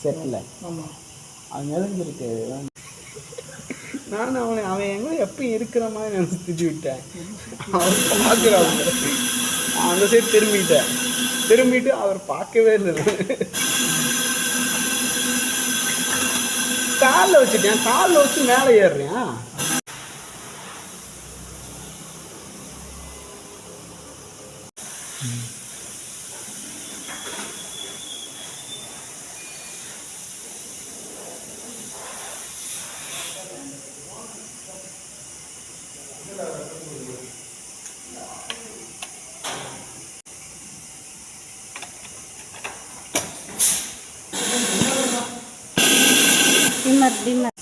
Settle. ஆமாம், அது நெருங்கிருக்கு. நானும் அவன் எங்கே எப்பயும் இருக்கிற மாதிரி நினச்சி திட்டி விட்டேன். அவர் பார்க்குறாங்க, அந்த சைடு திரும்பிட்டு அவர் பார்க்கவே இல்லை. காலில் வச்சுட்டேன், காலில் வச்சு மேலே ஏறுறேன். டிம்மர்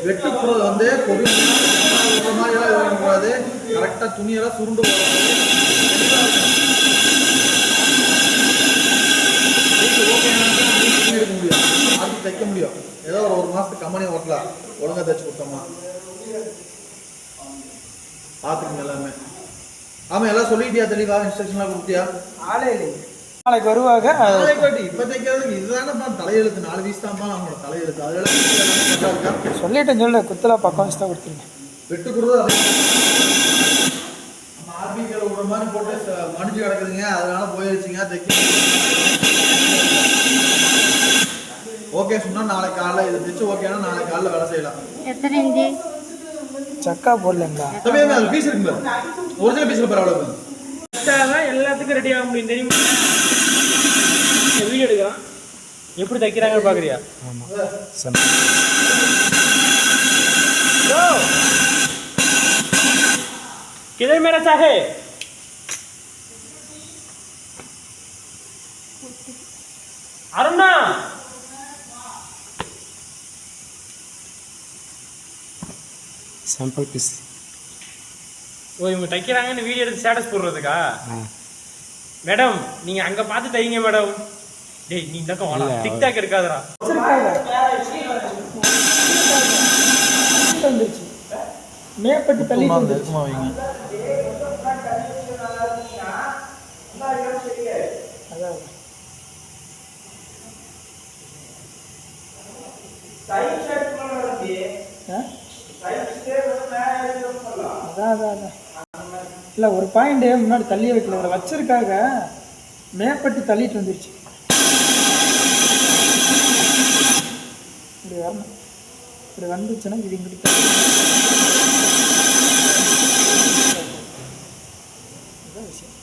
வெட்டுப்புறது வந்து பொருள் மாதிரியெல்லாம் இது பண்ணக்கூடாது. கரெக்டாக துணியெல்லாம் சுருண்டு எடுக்க முடியும், அது தைக்க முடியும். ஏதோ ஒரு மாதத்துக்கு கம்பெனி ஓட்டலாம், ஒழுங்காக தைச்சு கொடுத்தோமா. பார்த்துக்குங்க எல்லாமே. ஆமாம், எல்லாம் சொல்லிட்டியா? தெளிவாக இன்ஸ்ட்ரக்ஷன்லாம் கொடுத்தியா? ஆளே இல்லை, நாளைக்கு வருவாங்க. இப்போ தைக்கிறதுக்கு இதுதானப்பா தலையெழுத்து. 4 பீஸ் தான்ப்பா அவங்களோட தலையெழுத்து. அதெல்லாம் சொல்லிட்டேன், குத்தலா பக்கம் வச்சு தான் கொடுத்துருங்க. வெட்டு கொடுத்து அது நம்ம ஆர்பிக்கில் விடுற மாதிரி போட்டு மடிச்சு கிடக்குதுங்க. அதனால போயிடுச்சுங்க. தைக்க ஓகே சொன்னால் நாளைக்கு காலைல இது தைச்சு ஓகேனா நாளைக்கு காலைல வேலை செய்யலாம். எத்தனை இன்ச்சு சக்கா போடலங்களா? அது பீஸ் இருக்குங்க, ஒரிஜினல் பீஸில் பரவாயில்ல. எல்லாத்துக்கும் ரெடி ஆக முடியும் தெரியுமா? வீடியோ எடுக்கலாம், எப்படி தைக்கிறாங்கன்னு பார்க்குறியா? किधर मेरा चाहे अरुणा சாம்பிள் பீஸ். ஓ, இவங்க தைக்கிறாங்கன்னு வீடியோ எடுத்து ஸ்டேட்டஸ் போடுறதுக்கா? மேடம் நீங்க அங்க பார்த்து தைங்க மேடம். டேய் நீ இந்த வாடா, டிக்டாக் இருக்காதடா. மேப்பட்டு தள்ளி இருக்குமா வைங்க. அதான் இல்லை, ஒரு பாயிண்ட் முன்னாடி தள்ளியே வைக்கல, இதில் வச்சிருக்காக மேப்பட்டு தள்ளிட்டு வந்துருச்சு. இப்படி வரணும், இப்படி வந்துச்சுன்னா இது இங்கிட்டு விஷயம்.